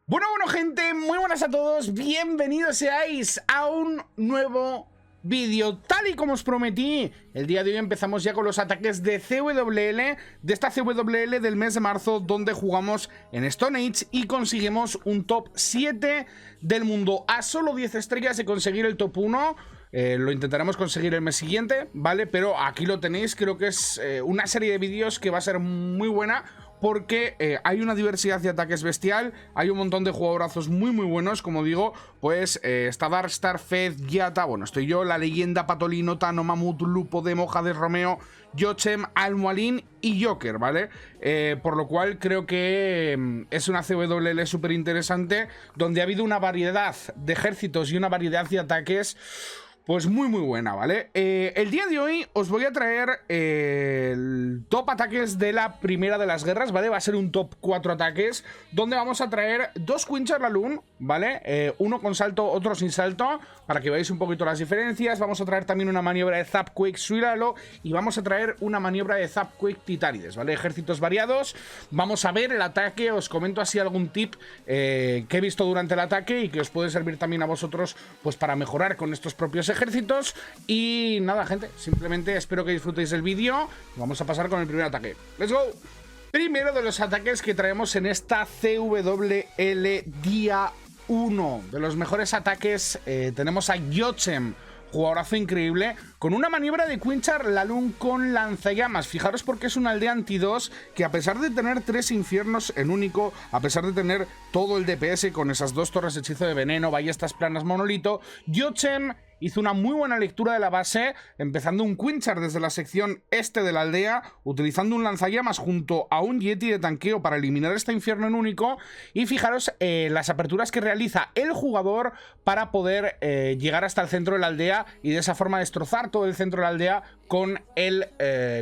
Bueno, gente, muy buenas a todos, bienvenidos seáis a un nuevo vídeo. Tal y como os prometí, el día de hoy empezamos ya con los ataques de CWL, de esta CWL del mes de marzo, donde jugamos en Stone Age y conseguimos un top 7 del mundo, a solo 10 estrellas de conseguir el top 1. Lo intentaremos conseguir el mes siguiente, ¿vale? Pero aquí lo tenéis, creo que es una serie de vídeos que va a ser muy buena, porque hay una diversidad de ataques bestial, hay un montón de jugadorazos muy buenos, como digo, pues está Darkstar, Fez, Yata, bueno, estoy yo, La Leyenda, Patolino, Tano, Mamut, Lupo, Demo, Hades, Romeo, Yochem, Almualin y Joker, ¿vale? Por lo cual creo que es una CWL súper interesante, donde ha habido una variedad de ejércitos y una variedad de ataques pues muy buena, ¿vale? El día de hoy os voy a traer el top ataques de la primera de las guerras, ¿vale? Va a ser un top 4 ataques, donde vamos a traer dos Quinchar Laloon, ¿vale? Uno con salto, otro sin salto, para que veáis un poquito las diferencias. Vamos a traer también una maniobra de Zapquake Suiralo y vamos a traer una maniobra de Zapquake Titanides, ¿vale? Ejércitos variados. Vamos a ver el ataque, os comento así algún tip que he visto durante el ataque y que os puede servir también a vosotros, pues para mejorar con estos propios ejércitos. Y nada, gente, simplemente espero que disfrutéis del vídeo. Vamos a pasar con el primer ataque. ¡Let's go! Primero de los ataques que traemos en esta CWL día 1. De los mejores ataques tenemos a Yochem, jugadorazo increíble, con una maniobra de Quinchar Laloon con lanzallamas. Fijaros porque es una aldea anti-2 que, a pesar de tener 3 infiernos en único, a pesar de tener todo el DPS con esas 2 torres hechizo de veneno, ballestas planas, monolito, Yochem hizo una muy buena lectura de la base, empezando un Quinchar desde la sección este de la aldea, utilizando un lanzallamas junto a un Yeti de tanqueo para eliminar este infierno en único. Y fijaros las aperturas que realiza el jugador para poder llegar hasta el centro de la aldea y de esa forma destrozar todo el centro de la aldea con el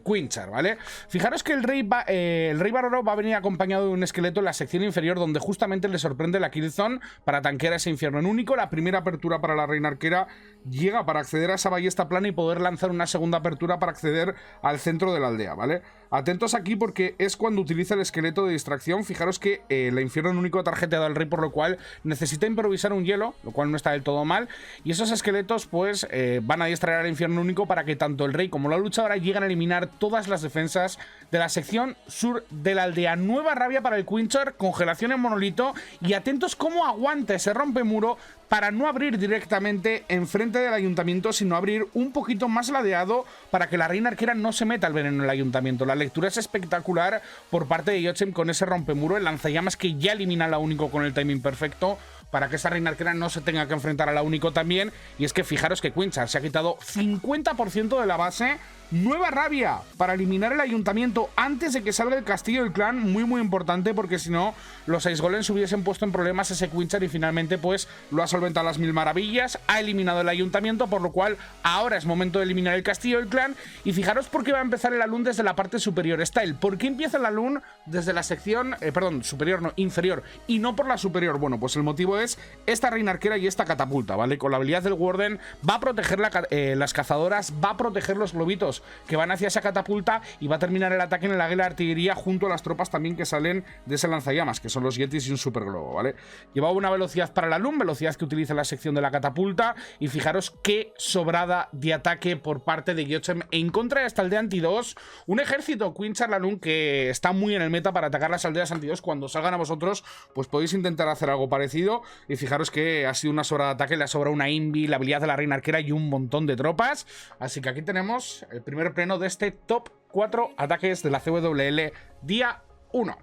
Quinchar, ¿vale? Fijaros que el Rey Baroro va a venir acompañado de un esqueleto en la sección inferior, donde justamente le sorprende la Killzone para tanquear ese infierno en único. La primera apertura para la reina arquera llega para acceder a esa ballesta plana y poder lanzar una segunda apertura para acceder al centro de la aldea, ¿vale? Atentos aquí porque es cuando utiliza el esqueleto de distracción. Fijaros que el infierno en único ha tarjeteado al rey, por lo cual necesita improvisar un hielo, lo cual no está del todo mal. Y esos esqueletos pues van a distraer al infierno único para que tanto el rey como la luchadora lleguen a eliminar todas las defensas de la sección sur de la aldea. Nueva rabia para el Quinchar, congelación en monolito, y atentos cómo aguanta ese rompemuro para no abrir directamente enfrente del ayuntamiento, sino abrir un poquito más ladeado para que la reina arquera no se meta el veneno en el ayuntamiento. La lectura es espectacular por parte de Yochem con ese rompemuro, el lanzallamas que ya elimina a la único con el timing perfecto, para que esa reina arquera no se tenga que enfrentar a la único también. Y es que fijaros que Quinchar se ha quitado 50% de la base. Nueva rabia para eliminar el ayuntamiento antes de que salga el castillo del clan, muy importante, porque si no los Ice Golems hubiesen puesto en problemas ese Quinchar y finalmente pues lo ha solventado a las mil maravillas, ha eliminado el ayuntamiento, por lo cual ahora es momento de eliminar el castillo del clan. Y fijaros por qué va a empezar el Laloon desde la parte superior. Style, ¿por qué empieza el Laloon desde la sección, superior, no, inferior, y no por la superior? Bueno, pues el motivo es esta reina arquera y esta catapulta, ¿vale? Con la habilidad del Warden va a proteger las cazadoras, va a proteger los globitos que van hacia esa catapulta y va a terminar el ataque en el águila de artillería junto a las tropas también que salen de ese lanzallamas, que son los Yetis y un super globo, ¿vale? Llevaba una velocidad para la Laloon, velocidad que utiliza la sección de la catapulta, y fijaros qué sobrada de ataque por parte de Yochem en contra de esta aldea anti-2. Un ejército Quinchar Laloon que está muy en el meta para atacar las aldeas anti-2. Cuando salgan a vosotros, pues podéis intentar hacer algo parecido. Y fijaros que ha sido una sobrada de ataque, le ha sobrado una Invi, la habilidad de la reina arquera y un montón de tropas. Así que aquí tenemos el primer pleno de este top 4 ataques de la CWL día 1.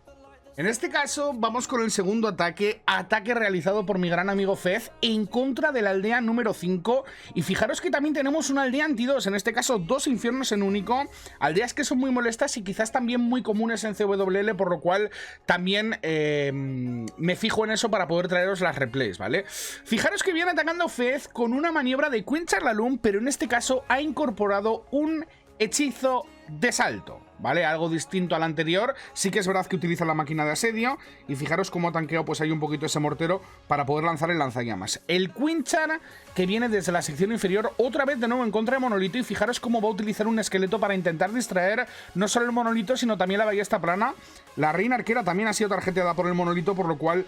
En este caso vamos con el segundo ataque, ataque realizado por mi gran amigo Fez en contra de la aldea número 5. Y fijaros que también tenemos una aldea anti-2, en este caso 2 infiernos en único, aldeas que son muy molestas y quizás también muy comunes en CWL, por lo cual también me fijo en eso para poder traeros las replays, ¿vale? Fijaros que viene atacando Fez con una maniobra de Quinchar Laloon, pero en este caso ha incorporado un hechizo de salto. ¿vale? Algo distinto al anterior. Sí que es verdad que utiliza la máquina de asedio. Y fijaros cómo ha tanqueado pues hay un poquito ese mortero para poder lanzar el lanzallamas. El Quinchar, que viene desde la sección inferior, otra vez de nuevo en contra de Monolito. Y fijaros cómo va a utilizar un esqueleto para intentar distraer no solo el Monolito, sino también la ballesta plana. La reina arquera también ha sido tarjeteada por el Monolito, por lo cual,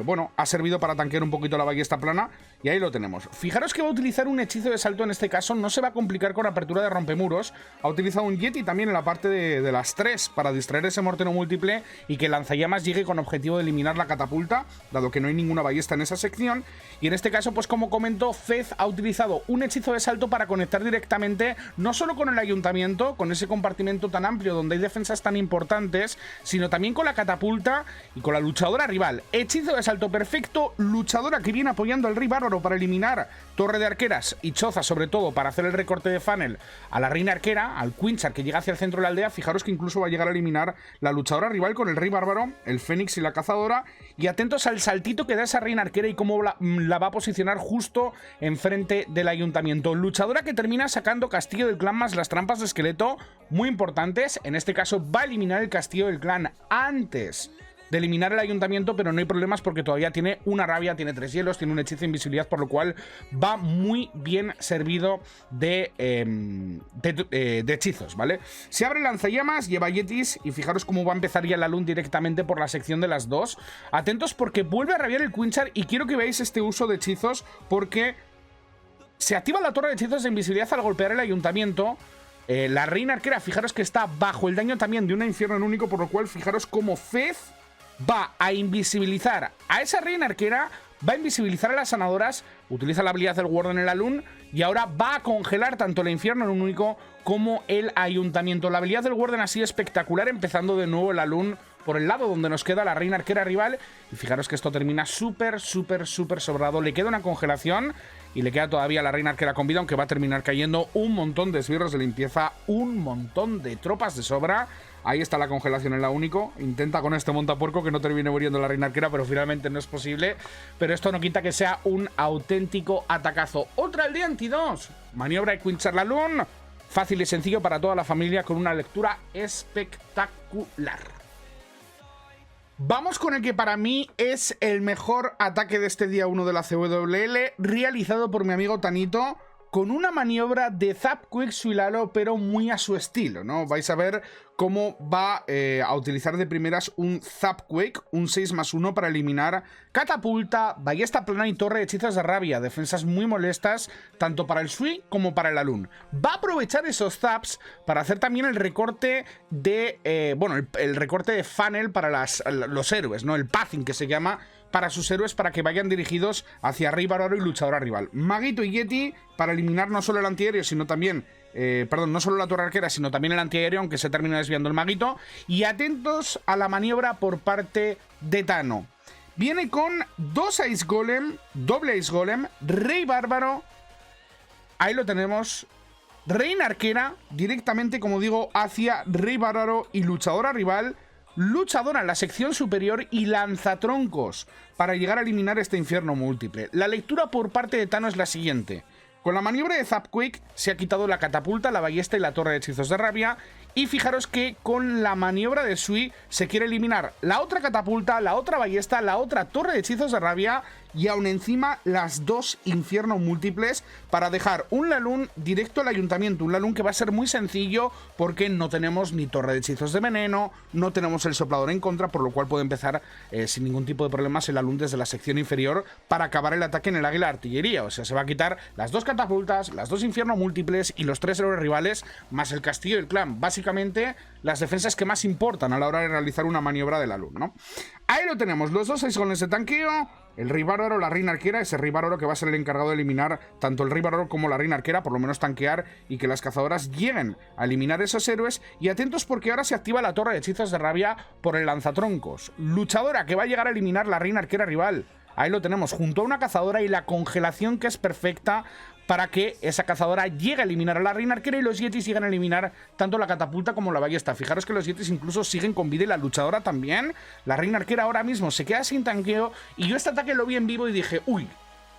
bueno, ha servido para tanquear un poquito la ballesta plana. Y ahí lo tenemos. Fijaros que va a utilizar un hechizo de salto en este caso. No se va a complicar con apertura de rompemuros. Ha utilizado un Yeti también en la parte de las 3 para distraer ese mortero múltiple y que el lanzallamas llegue con objetivo de eliminar la catapulta, dado que no hay ninguna ballesta en esa sección. Y en este caso, pues como comento, Fez ha utilizado un hechizo de salto para conectar directamente no solo con el ayuntamiento, con ese compartimento tan amplio donde hay defensas tan importantes, sino también con la catapulta y con la luchadora rival. Hechizo de salto perfecto, luchadora que viene apoyando al Rey Bárbaro para eliminar torre de arqueras y choza sobre todo para hacer el recorte de funnel a la reina arquera, al Quinchar que llega hacia el centro de la aldea. Fijaros que incluso va a llegar a eliminar la luchadora rival con el Rey Bárbaro, el Fénix y la cazadora. Y atentos al saltito que da esa reina arquera y cómo la va a posicionar justo enfrente del ayuntamiento. Luchadora que termina sacando castillo del clan más las trampas de esqueleto, muy importantes. En este caso va a eliminar el castillo del clan antes de eliminar el ayuntamiento, pero no hay problemas porque todavía tiene una rabia, tiene 3 hielos, tiene un hechizo de invisibilidad, por lo cual va muy bien servido de hechizos, ¿vale? Se abre lanzallamas, lleva yetis y fijaros cómo va a empezar ya la lun directamente por la sección de las 2. Atentos porque vuelve a rabiar el Quinchar y quiero que veáis este uso de hechizos porque se activa la torre de hechizos de invisibilidad al golpear el ayuntamiento. La reina arquera, fijaros que está bajo el daño también de un infierno en único, por lo cual fijaros cómo Fez va a invisibilizar a esa reina arquera, va a invisibilizar a las sanadoras, utiliza la habilidad del Warden en la lun y ahora va a congelar tanto el infierno en único como el ayuntamiento. La habilidad del Warden ha sido espectacular, empezando de nuevo la lun por el lado donde nos queda la reina arquera rival. Y fijaros que esto termina súper sobrado. Le queda una congelación y le queda todavía la reina arquera con vida, aunque va a terminar cayendo un montón de esbirros de limpieza, un montón de tropas de sobra. Ahí está la congelación en la único. Intenta con este montapuerco que no termine muriendo la reina arquera, pero finalmente no es posible. Pero esto no quita que sea un auténtico atacazo. Otra aldea anti-2. Maniobra de Quinchar la lun. Fácil y sencillo para toda la familia con una lectura espectacular. Vamos con el que para mí es el mejor ataque de este día 1 de la CWL, realizado por mi amigo Tanito, con una maniobra de Zap Quick Suilalo, pero muy a su estilo, ¿no? Vais a ver cómo va a utilizar de primeras un Zap Quick, un 6+1 para eliminar catapulta, ballesta plana y torre de hechizos de rabia, defensas muy molestas tanto para el Sui como para el Alun. Va a aprovechar esos Zaps para hacer también el recorte de, bueno, el recorte de funnel para los héroes, ¿no? El pathing que se llama para sus héroes, para que vayan dirigidos hacia Rey Bárbaro y luchadora rival. Maguito y Yeti para eliminar no solo el antiaéreo, sino también, perdón, no solo la torre arquera, sino también el antiaéreo, aunque se termina desviando el Maguito. Y atentos a la maniobra por parte de Tano. Viene con 2 Ice Golem, doble Ice Golem, Rey Bárbaro. Ahí lo tenemos. Reina arquera, directamente, como digo, hacia Rey Bárbaro y luchadora rival. Luchadora en la sección superior y lanzatroncos para llegar a eliminar este infierno múltiple. La lectura por parte de Tano es la siguiente. Con la maniobra de Zap Quick se ha quitado la catapulta, la ballesta y la torre de hechizos de rabia. Y fijaros que con la maniobra de Sui se quiere eliminar la otra catapulta, la otra ballesta, la otra torre de hechizos de rabia y aún encima las 2 infiernos múltiples para dejar un Lalun directo al ayuntamiento. Un Lalun que va a ser muy sencillo porque no tenemos ni torre de hechizos de veneno, no tenemos el soplador en contra, por lo cual puede empezar sin ningún tipo de problemas el Lalun desde la sección inferior para acabar el ataque en el águila de artillería. O sea, se va a quitar las 2 catapultas, las 2 infiernos múltiples y los 3 héroes rivales más el castillo del clan. Básicamente las defensas que más importan a la hora de realizar una maniobra de Lalun, ¿no? Ahí lo tenemos, los 2 goles de tanqueo. El Rey Bárbaro, la Reina Arquera, ese Rey Bárbaro que va a ser el encargado de eliminar tanto el Rey Bárbaro como la Reina Arquera, por lo menos tanquear y que las cazadoras lleguen a eliminar esos héroes. Y atentos porque ahora se activa la torre de hechizos de rabia por el lanzatroncos. Luchadora que va a llegar a eliminar la Reina Arquera rival. Ahí lo tenemos, junto a una cazadora y la congelación que es perfecta para que esa cazadora llegue a eliminar a la Reina Arquera y los Yetis lleguen a eliminar tanto la catapulta como la ballesta. Fijaros que los Yetis incluso siguen con vida y la luchadora también. La Reina Arquera ahora mismo se queda sin tanqueo y yo este ataque lo vi en vivo y dije, uy,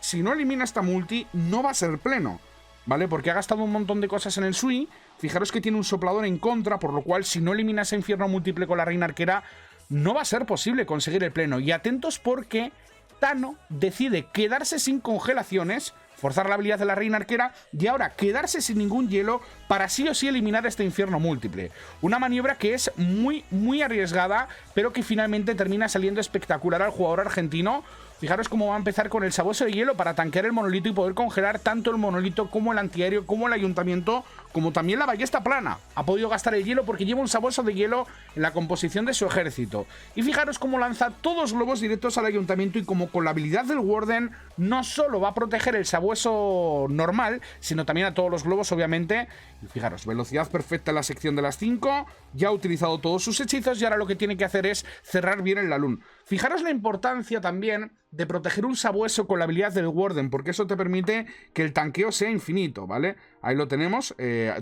si no elimina esta multi no va a ser pleno. ¿vale? Porque ha gastado un montón de cosas en el Sui. Fijaros que tiene un soplador en contra, por lo cual si no elimina ese infierno múltiple con la reina arquera, no va a ser posible conseguir el pleno. Y atentos porque Tano decide quedarse sin congelaciones, forzar la habilidad de la reina arquera y ahora quedarse sin ningún hielo para sí o sí eliminar este infierno múltiple. Una maniobra que es muy arriesgada, pero que finalmente termina saliendo espectacular al jugador argentino. Fijaros cómo va a empezar con el sabueso de hielo para tanquear el monolito y poder congelar tanto el monolito como el antiaéreo, como el ayuntamiento, como también la ballesta plana. Ha podido gastar el hielo porque lleva un sabueso de hielo en la composición de su ejército. Y fijaros cómo lanza todos los globos directos al ayuntamiento y como con la habilidad del Warden no solo va a proteger el sabueso normal, sino también a todos los globos, obviamente. Y fijaros, velocidad perfecta en la sección de las 5, ya ha utilizado todos sus hechizos y ahora lo que tiene que hacer es cerrar bien el Lalun. Fijaros la importancia también de proteger un sabueso con la habilidad del Warden, porque eso te permite que el tanqueo sea infinito, ¿vale? Ahí lo tenemos,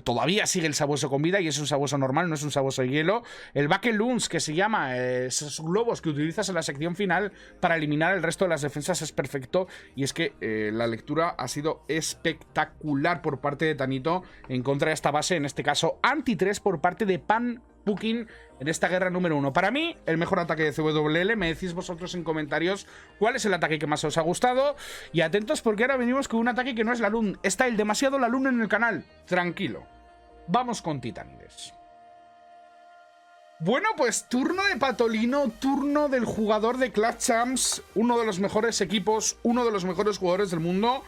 todavía sigue el sabueso con vida y es un sabueso normal, no es un sabueso de hielo. El Bakeloons, que se llama, esos globos que utilizas en la sección final para eliminar el resto de las defensas, es perfecto. Y es que la lectura ha sido espectacular por parte de Tanito en contra de esta base, en este caso anti-3 por parte de Pan Pukin en esta guerra número 1. Para mí, el mejor ataque de CWL. Me decís vosotros en comentarios cuál es el ataque que más os ha gustado. Y atentos porque ahora venimos con un ataque que no es Lalun. Está el demasiado Lalun en el canal. Tranquilo. Vamos con Titánides. Bueno, pues turno de Patolino, turno del jugador de Clash Champs, uno de los mejores equipos, uno de los mejores jugadores del mundo.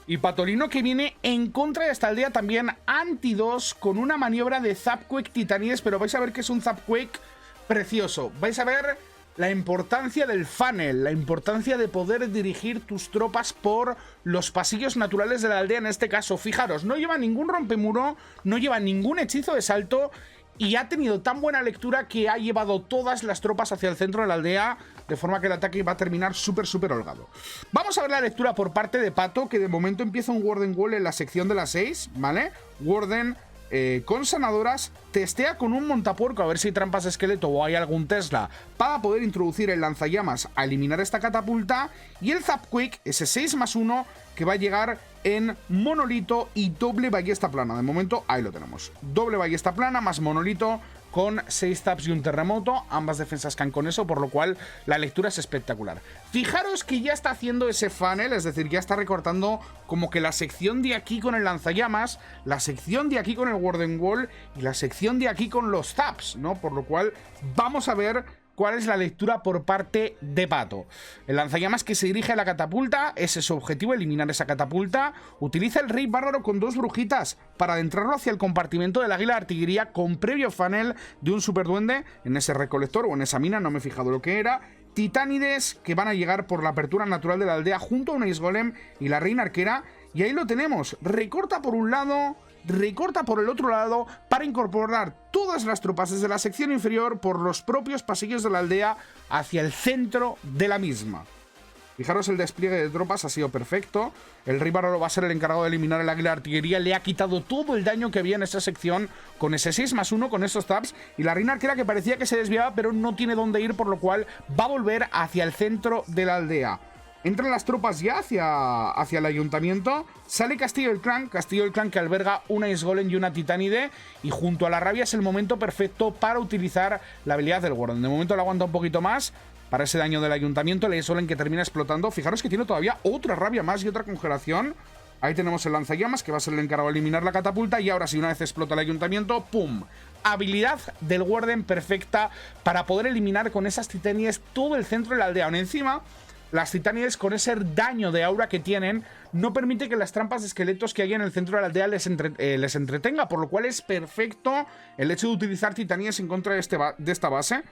Y Patolino que viene en contra de esta aldea también anti-2 con una maniobra de Zapquake Titanides, pero vais a ver que es un Zapquake precioso. Vais a ver la importancia del funnel, la importancia de poder dirigir tus tropas por los pasillos naturales de la aldea en este caso. Fijaros, no lleva ningún rompemuro, no lleva ningún hechizo de salto y ha tenido tan buena lectura que ha llevado todas las tropas hacia el centro de la aldea, de forma que el ataque va a terminar súper holgado. Vamos a ver la lectura por parte de Pato, que de momento empieza un Warden Wall en la sección de las 6, ¿vale? Warden con sanadoras, testea con un montapuerco a ver si hay trampas de esqueleto o hay algún Tesla para poder introducir el lanzallamas a eliminar esta catapulta, y el Zapquake, ese 6+1 que va a llegar en monolito y doble ballesta plana. De momento ahí lo tenemos, doble ballesta plana más monolito con 6 taps y un terremoto. Ambas defensas caen con eso, por lo cual la lectura es espectacular. Fijaros que ya está haciendo ese funnel, es decir, ya está recortando como que la sección de aquí con el lanzallamas, la sección de aquí con el Warden Wall y la sección de aquí con los taps, ¿no? Por lo cual vamos a ver cuál es la lectura por parte de Pato. El lanzallamas que se dirige a la catapulta, ese es su objetivo, eliminar esa catapulta. Utiliza el Rey Bárbaro con 2 brujitas para adentrarlo hacia el compartimento del águila de artillería con previo funnel de un superduende en ese recolector o en esa mina, no me he fijado lo que era. Titánides que van a llegar por la apertura natural de la aldea junto a un Ice Golem y la reina arquera. Y ahí lo tenemos, recorta por un lado, recorta por el otro lado para incorporar todas las tropas desde la sección inferior por los propios pasillos de la aldea hacia el centro de la misma. Fijaros, el despliegue de tropas ha sido perfecto. El Rey Bárbaro va a ser el encargado de eliminar el águila de artillería. Le ha quitado todo el daño que había en esa sección con ese 6+1, con esos taps. Y la reina arquera que parecía que se desviaba, pero no tiene dónde ir, por lo cual va a volver hacia el centro de la aldea. Entran las tropas ya hacia el ayuntamiento. Sale Castillo del Clan que alberga una Ice Golem y una Titánide. Y junto a la rabia es el momento perfecto para utilizar la habilidad del Warden. De momento la aguanta un poquito más para ese daño del ayuntamiento. La Ice Golem que termina explotando. Fijaros que tiene todavía otra rabia más y otra congelación. Ahí tenemos el lanzallamas que va a ser el encargado de eliminar la catapulta. Y ahora sí, una vez explota el ayuntamiento, ¡pum! Habilidad del Warden perfecta para poder eliminar con esas Titánides todo el centro de la aldea. Aún encima, las Titánides con ese daño de aura que tienen no permite que las trampas de esqueletos que hay en el centro de la aldea les entretenga, por lo cual es perfecto el hecho de utilizar Titánides en contra de esta base.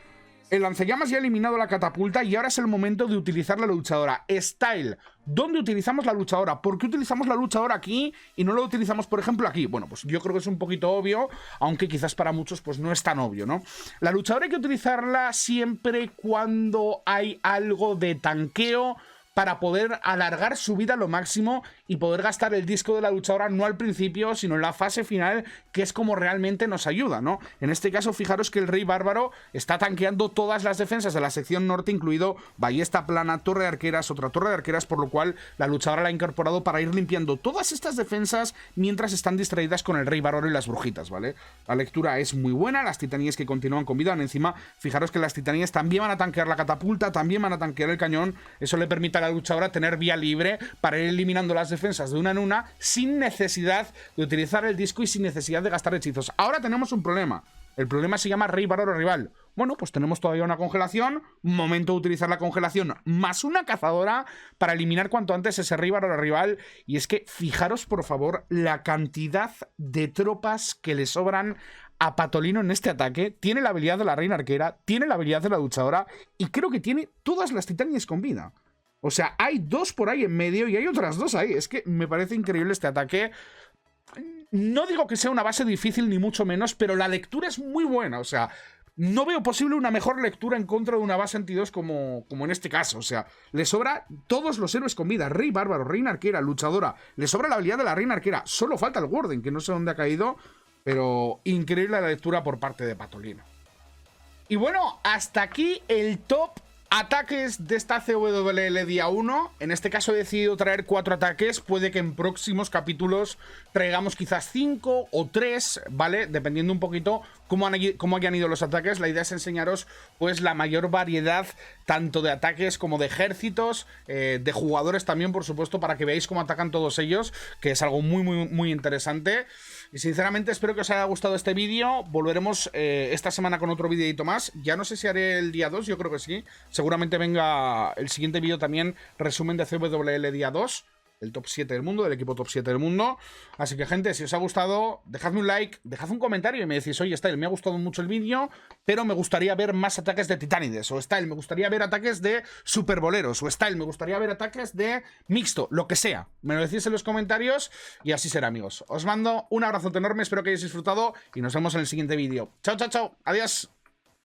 El lanzallamas ya ha eliminado la catapulta y ahora es el momento de utilizar la luchadora. Style, ¿dónde utilizamos la luchadora? ¿Por qué utilizamos la luchadora aquí y no la utilizamos, por ejemplo, aquí? Bueno, pues yo creo que es un poquito obvio, aunque quizás para muchos pues no es tan obvio, ¿no? La luchadora hay que utilizarla siempre cuando hay algo de tanqueo para poder alargar su vida a lo máximo y poder gastar el disco de la luchadora no al principio, sino en la fase final, que es como realmente nos ayuda, ¿no? En este caso, fijaros que el Rey Bárbaro está tanqueando todas las defensas de la sección norte, incluido ballesta plana, torre de arqueras, otra torre de arqueras, por lo cual la luchadora la ha incorporado para ir limpiando todas estas defensas mientras están distraídas con el Rey Bárbaro y las brujitas, ¿vale? La lectura es muy buena, las titanías que continúan con vida, encima, fijaros que las titanías también van a tanquear la catapulta, también van a tanquear el cañón, eso le permite a la luchadora tener vía libre para ir eliminando las defensas de una en una sin necesidad de utilizar el disco y sin necesidad de gastar hechizos. Ahora tenemos un problema. El problema se llama Rey Bárbaro rival. Bueno, pues tenemos todavía una congelación, momento de utilizar la congelación más una cazadora para eliminar cuanto antes ese Rey Bárbaro rival. Y es que fijaros por favor la cantidad de tropas que le sobran a Patolino en este ataque. Tiene la habilidad de la reina arquera, tiene la habilidad de la luchadora y creo que tiene todas las titanias con vida. O sea, hay dos por ahí en medio y hay otras dos ahí. Es que me parece increíble este ataque. No digo que sea una base difícil ni mucho menos, pero la lectura es muy buena. O sea, no veo posible una mejor lectura en contra de una base anti-2 como en este caso. O sea, le sobra todos los héroes con vida. Rey Bárbaro, reina arquera, luchadora. Le sobra la habilidad de la reina arquera. Solo falta el Warden, que no sé dónde ha caído. Pero increíble la lectura por parte de Patolino. Y bueno, hasta aquí el top ataques de esta CWL día 1. En este caso he decidido traer 4 ataques. Puede que en próximos capítulos traigamos quizás 5 o 3, ¿vale? Dependiendo un poquito cómo hayan ido los ataques. La idea es enseñaros pues la mayor variedad tanto de ataques como de ejércitos, de jugadores también, por supuesto, para que veáis cómo atacan todos ellos, que es algo muy interesante. Y sinceramente espero que os haya gustado este vídeo. Volveremos esta semana con otro videito más. Ya no sé si haré el día 2, yo creo que sí. Seguramente venga el siguiente vídeo también, resumen de CWL día 2. El top 7 del mundo, del equipo top 7 del mundo. Así que, gente, si os ha gustado, dejadme un like, dejad un comentario y me decís, oye, Style, me ha gustado mucho el vídeo, pero me gustaría ver más ataques de titánides. O Style, me gustaría ver ataques de superboleros. O Style, me gustaría ver ataques de mixto, lo que sea. Me lo decís en los comentarios y así será, amigos. Os mando un abrazo enorme, espero que hayáis disfrutado y nos vemos en el siguiente vídeo. Chao, chao, chao. Adiós.